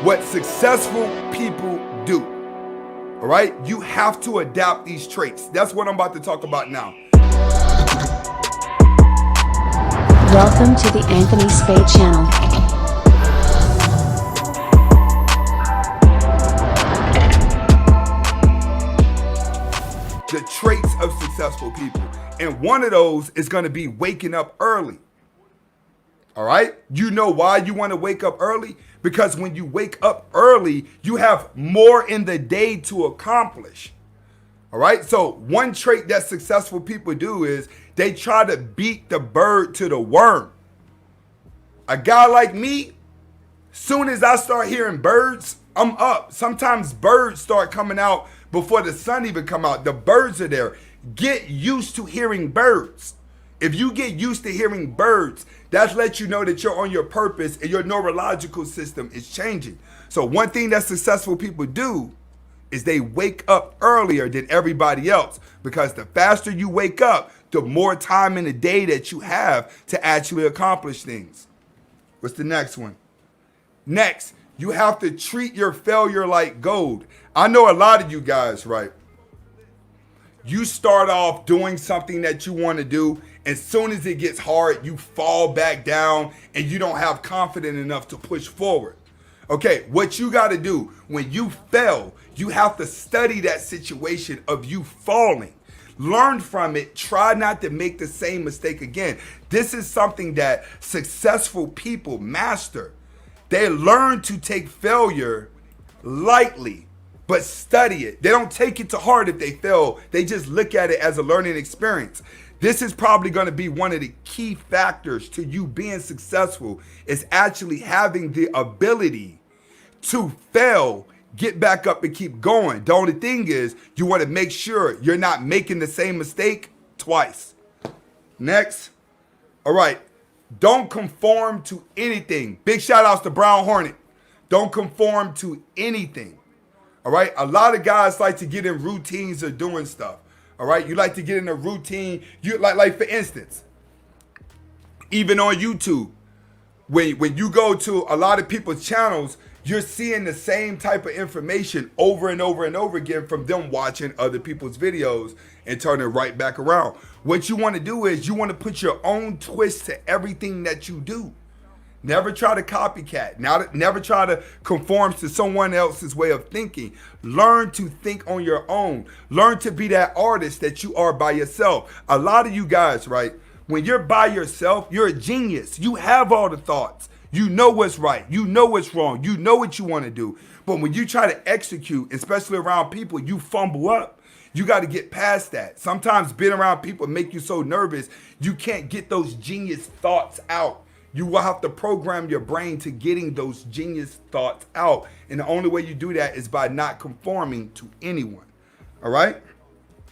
what successful people do. All right? You have to adapt these traits. That's what I'm about to talk about now. Welcome to the Anthony Spade channel. The traits of successful people. And one of those is going to be waking up early. All right? You know why you want to wake up early? Because when you wake up early, you have more in the day to accomplish. All right? So one trait that successful people do is they try to beat the bird to the worm. A guy like me, soon as I start hearing birds, I'm up. Sometimes birds start coming out before the sun even come out. The birds are there. Get used to hearing birds. If you get used to hearing birds, that lets you know that you're on your purpose and your neurological system is changing. So one thing that successful people do is they wake up earlier than everybody else, because the faster you wake up, the more time in the day that you have to actually accomplish things. What's the next one? Next, you have to treat your failure like gold. I know a lot of you guys, right? You start off doing something that you want to do. As soon as it gets hard, you fall back down and you don't have confidence enough to push forward. Okay, what you got to do when you fail, you have to study that situation of you falling. Learn from it. Try not to make the same mistake again. This is something that successful people master. They learn to take failure lightly, but study it. They don't take it to heart if they fail. They just look at it as a learning experience. This is probably going to be one of the key factors to you being successful, is actually having the ability to fail, get back up and keep going. The only thing is you want to make sure you're not making the same mistake twice. Next. All right. Don't conform to anything. Big shout outs to Brown Hornet. Don't conform to anything. All right. A lot of guys like to get in routines of doing stuff. All right. You like to get in a routine. You like for instance, even on YouTube, when you go to a lot of people's channels, you're seeing the same type of information over and over and over again from them watching other people's videos and turning right back around. What you want to do is you want to put your own twist to everything that you do. Never try to copycat. Never try to conform to someone else's way of thinking. Learn to think on your own. Learn to be that artist that you are by yourself. A lot of you guys, right, when you're by yourself, you're a genius. You have all the thoughts. You know what's right. You know what's wrong. You know what you want to do. But when you try to execute, especially around people, you fumble up. You got to get past that. Sometimes being around people make you so nervous, you can't get those genius thoughts out. You will have to program your brain to getting those genius thoughts out. And the only way you do that is by not conforming to anyone. All right?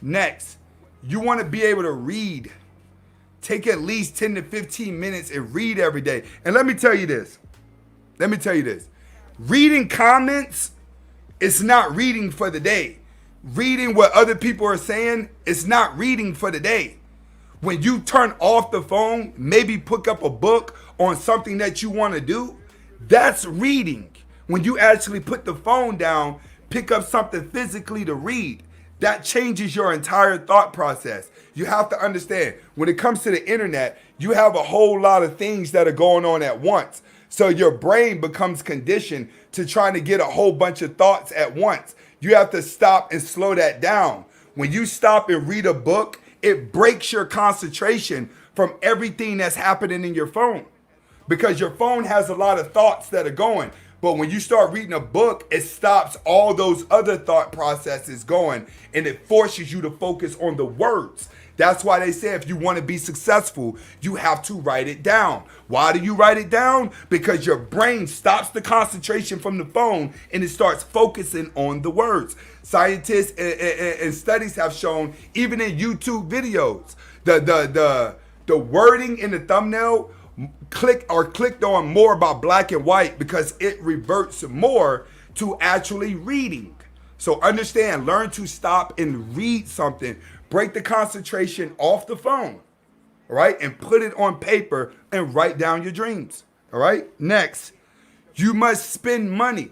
Next, you want to be able to read. Take at least 10 to 15 minutes and read every day. And let me tell you this. Reading comments is not reading for the day. Reading what other people are saying is not reading for the day. When you turn off the phone, maybe pick up a book on something that you want to do, that's reading. When you actually put the phone down, pick up something physically to read, that changes your entire thought process. You have to understand, when it comes to the internet, you have a whole lot of things that are going on at once. So your brain becomes conditioned to trying to get a whole bunch of thoughts at once. You have to stop and slow that down. When you stop and read a book, it breaks your concentration from everything that's happening in your phone, because your phone has a lot of thoughts that are going. But when you start reading a book, it stops all those other thought processes going, and it forces you to focus on the words. That's why they say if you want to be successful, you have to write it down. Why do you write it down? Because your brain stops the concentration from the phone and it starts focusing on the words. Scientists and studies have shown, even in YouTube videos, the wording in the thumbnail clicked on more about black and white because it reverts more to actually reading. So understand, learn to stop and read something. Break the concentration off the phone, all right? And put it on paper and write down your dreams, all right? Next, you must spend money.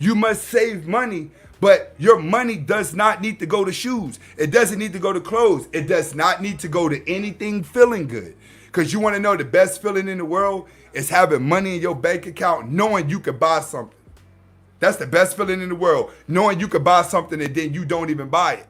You must save money, but your money does not need to go to shoes. It doesn't need to go to clothes. It does not need to go to anything feeling good. Because you want to know the best feeling in the world is having money in your bank account, knowing you could buy something. That's the best feeling in the world, knowing you could buy something and then you don't even buy it.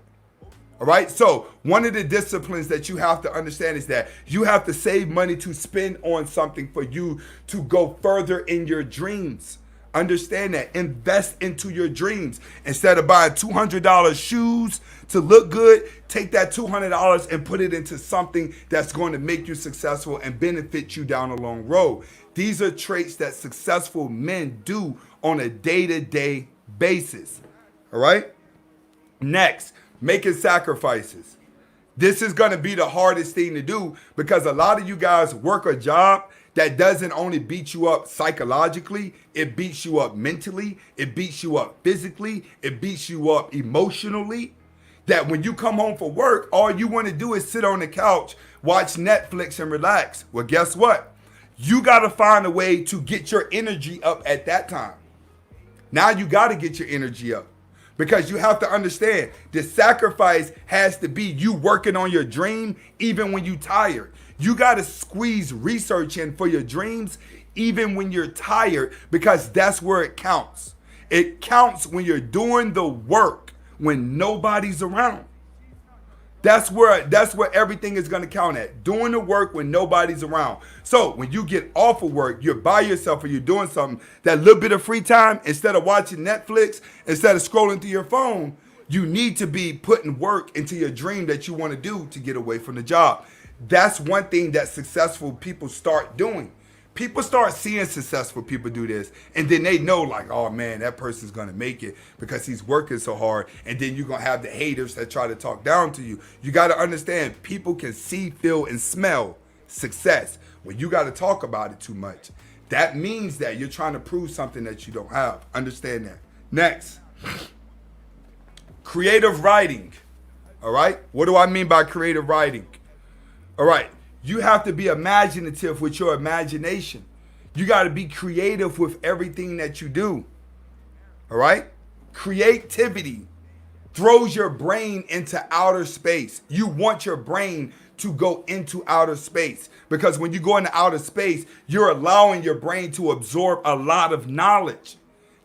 All right. So one of the disciplines that you have to understand is that you have to save money to spend on something for you to go further in your dreams. Understand that. Invest into your dreams. Instead of buying $200 shoes to look good, take that $200 and put it into something that's going to make you successful and benefit you down a long road. These are traits that successful men do on a day-to-day basis. All right. Next, making sacrifices. This is going to be the hardest thing to do because a lot of you guys work a job that doesn't only beat you up psychologically, it beats you up mentally, it beats you up physically, it beats you up emotionally. That when you come home for work, all you want to do is sit on the couch, watch Netflix and relax. Well, guess what? You got to find a way to get your energy up at that time. Now you got to get your energy up. Because you have to understand the sacrifice has to be you working on your dream even when you're tired. You got to squeeze research in for your dreams even when you're tired because that's where it counts. It counts when you're doing the work when nobody's around. That's where everything is going to count at. Doing the work when nobody's around. So when you get off of work, you're by yourself or you're doing something, that little bit of free time, instead of watching Netflix, instead of scrolling through your phone, you need to be putting work into your dream that you want to do to get away from the job. That's one thing that successful people start doing. People start seeing successful people do this, and then they know like, oh man, that person's gonna make it because he's working so hard. And then you're gonna have the haters that try to talk down to you. You gotta understand, people can see, feel, and smell success. When you gotta talk about it too much, that means that you're trying to prove something that you don't have. Understand that. Next, creative writing. All right, what do I mean by creative writing? All right. You have to be imaginative with your imagination. You got to be creative with everything that you do. All right? Creativity throws your brain into outer space. You want your brain to go into outer space because when you go into outer space, you're allowing your brain to absorb a lot of knowledge.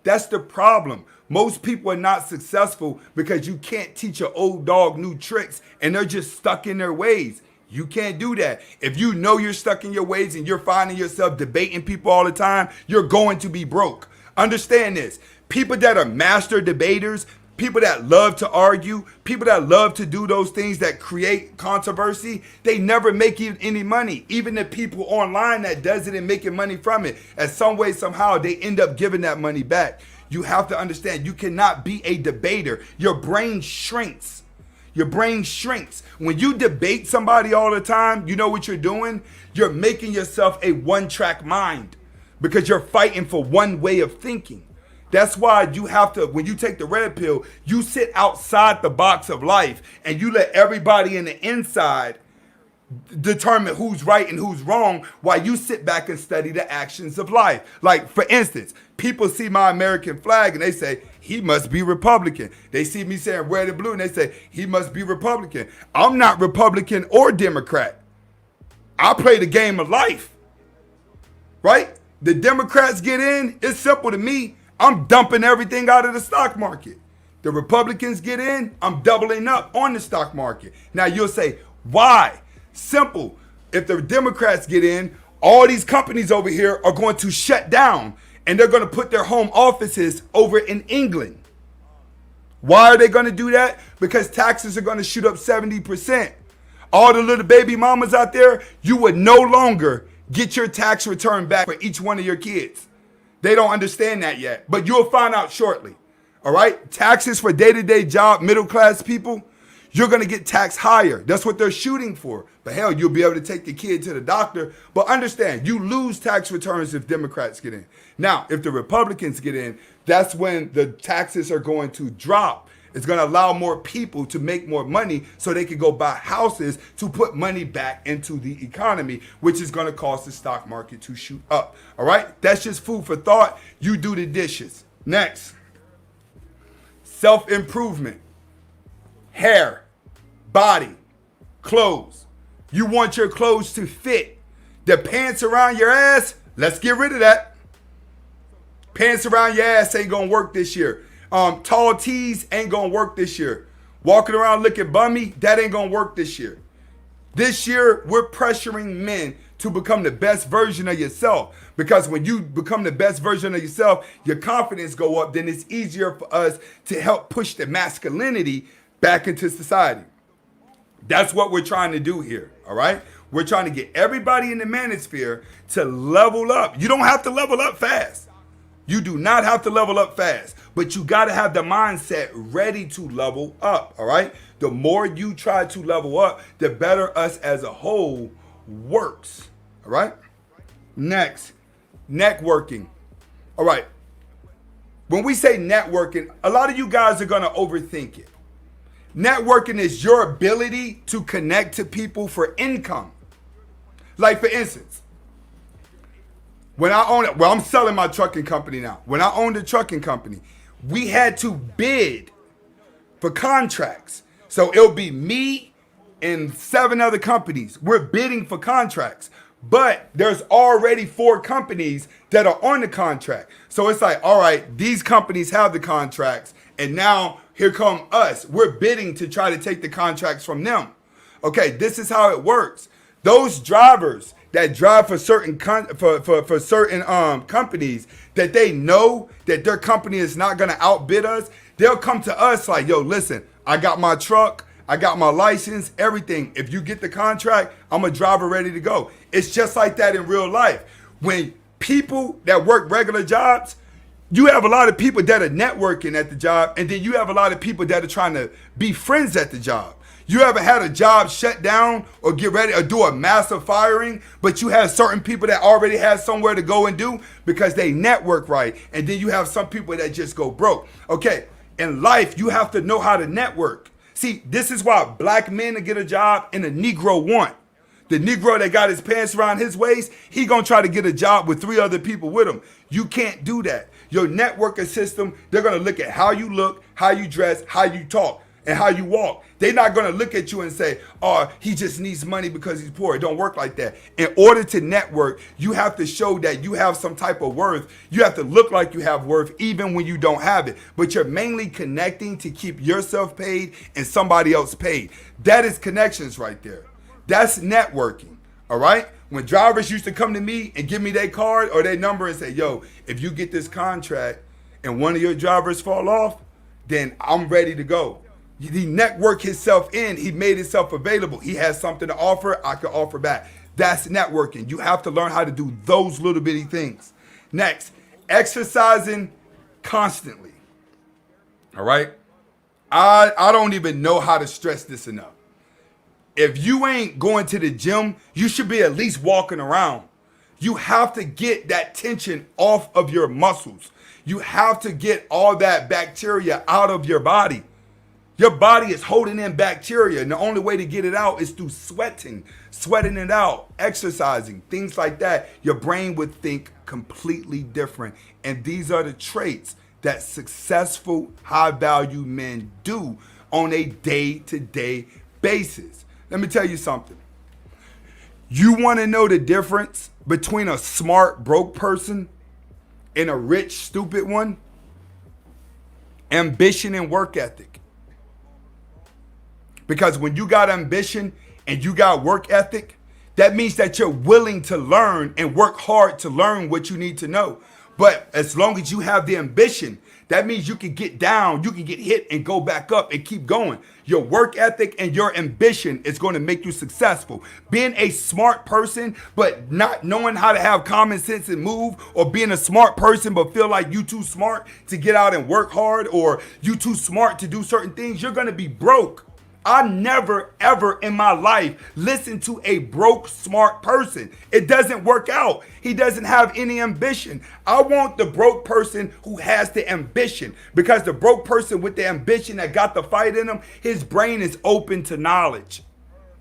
That's the problem. Most people are not successful because you can't teach an old dog new tricks and they're just stuck in their ways. You can't do that. If you know you're stuck in your ways and you're finding yourself debating people all the time, you're going to be broke. Understand this. People that are master debaters, people that love to argue, people that love to do those things that create controversy, they never make any money. Even the people online that does it and making money from it, at some way, somehow, they end up giving that money back. You have to understand, you cannot be a debater. Your brain shrinks. Your brain shrinks. When you debate somebody all the time, you know what you're doing? You're making yourself a one-track mind because you're fighting for one way of thinking. That's why you have to, when you take the red pill, you sit outside the box of life and you let everybody in the inside determine who's right and who's wrong while you sit back and study the actions of life. Like, for instance, people see my American flag and they say, he must be Republican. They see me saying red and blue and they say, he must be Republican. I'm not Republican or Democrat. I play the game of life, right? The Democrats get in, it's simple to me. I'm dumping everything out of the stock market. The Republicans get in, I'm doubling up on the stock market. Now you'll say, why? Simple. If the Democrats get in, all these companies over here are going to shut down and they're going to put their home offices over in England. Why are they going to do that? Because taxes are going to shoot up 70%. All the little baby mamas out there, you would no longer get your tax return back for each one of your kids. They don't understand that yet, but you'll find out shortly. All right? Taxes for day-to-day job, middle-class people, you're going to get taxed higher. That's what they're shooting for. But hell, you'll be able to take the kid to the doctor. But understand, you lose tax returns if Democrats get in. Now, if the Republicans get in, that's when the taxes are going to drop. It's going to allow more people to make more money so they can go buy houses to put money back into the economy, which is going to cause the stock market to shoot up. All right? That's just food for thought. You do the dishes. Next, self-improvement, hair, body, clothes. You want your clothes to fit. The pants around your ass, let's get rid of that. Pants around your ass ain't gonna work this year. Tall tees ain't gonna work this year. Walking around looking bummy, that ain't gonna work this year. This year, we're pressuring men to become the best version of yourself. Because when you become the best version of yourself, your confidence go up, then it's easier for us to help push the masculinity back into society. That's what we're trying to do here, all right? We're trying to get everybody in the manosphere to level up. You don't have to level up fast. You do not have to level up fast, but you got to have the mindset ready to level up, all right? The more you try to level up, the better us as a whole works, all right? Next, networking. All right. When we say networking, a lot of you guys are going to overthink it. Networking is your ability to connect to people for income. Like, for instance, when I own it, well, I'm selling my trucking company now. When I owned a trucking company, we had to bid for contracts. So it'll be me and 7 other companies. We're bidding for contracts, but there's already 4 companies that are on the contract. So it's like, all right, these companies have the contracts, and now here come us. We're bidding to try to take the contracts from them. Okay, this is how it works. Those drivers that drive for certain companies that they know that their company is not going to outbid us, they'll come to us like, yo, listen, I got my truck, I got my license, everything. If you get the contract, I'm a driver ready to go. It's just like that in real life. When people that work regular jobs, you have a lot of people that are networking at the job, and then you have a lot of people that are trying to be friends at the job. You ever had a job shut down or get ready or do a massive firing, but you have certain people that already have somewhere to go and do because they network right, and then you have some people that just go broke. Okay, in life, you have to know how to network. See, this is why black men to get a job and a Negro want. The Negro that got his pants around his waist, he gonna try to get a job with 3 other people with him. You can't do that. Your networking system, they're gonna look at how you look, how you dress, how you talk, and how you walk. They're not gonna look at you and say, oh, he just needs money because he's poor. It don't work like that. In order to network, you have to show that you have some type of worth. You have to look like you have worth even when you don't have it. But you're mainly connecting to keep yourself paid and somebody else paid. That is connections right there. That's networking, all right? When drivers used to come to me and give me their card or their number and say, yo, if you get this contract and one of your drivers fall off, then I'm ready to go. He networked himself in. He made himself available. He has something to offer. I can offer back. That's networking. You have to learn how to do those little bitty things. Next, exercising constantly, all right? I don't even know how to stress this enough. If you ain't going to the gym, you should be at least walking around. You have to get that tension off of your muscles. You have to get all that bacteria out of your body. Your body is holding in bacteria, and the only way to get it out is through sweating it out, exercising, things like that. Your brain would think completely different. And these are the traits that successful, high-value men do on a day-to-day basis. Let me tell you something. You want to know the difference between a smart, broke person and a rich, stupid one? Ambition and work ethic. Because when you got ambition and you got work ethic, that means that you're willing to learn and work hard to learn what you need to know. But as long as you have the ambition, that means you can get down, you can get hit and go back up and keep going. Your work ethic and your ambition is going to make you successful. Being a smart person, but not knowing how to have common sense and move, or being a smart person, but feel like you too smart to get out and work hard, or you too smart to do certain things, you're going to be broke. I never, ever in my life listened to a broke, smart person. It doesn't work out. He doesn't have any ambition. I want the broke person who has the ambition, because the broke person with the ambition that got the fight in him, his brain is open to knowledge.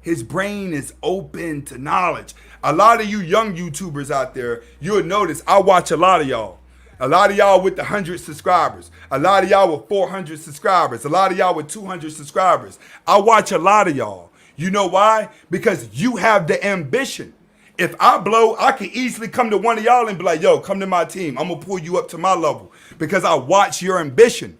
His brain is open to knowledge. A lot of you young YouTubers out there, you'll notice I watch a lot of y'all. A lot of y'all with 100 subscribers. A lot of y'all with 400 subscribers. A lot of y'all with 200 subscribers. I watch a lot of y'all. You know why? Because you have the ambition. If I blow, I can easily come to one of y'all and be like, yo, come to my team. I'm going to pull you up to my level because I watch your ambition,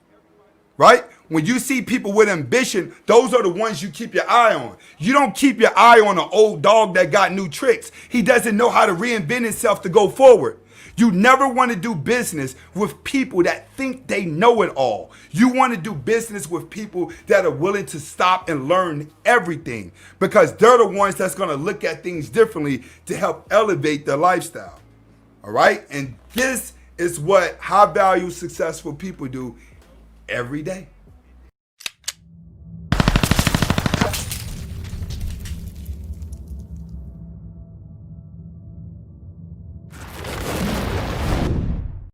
right? When you see people with ambition, those are the ones you keep your eye on. You don't keep your eye on an old dog that got new tricks. He doesn't know how to reinvent himself to go forward. You never want to do business with people that think they know it all. You want to do business with people that are willing to stop and learn everything because they're the ones that's going to look at things differently to help elevate their lifestyle. All right? And this is what high value successful people do every day.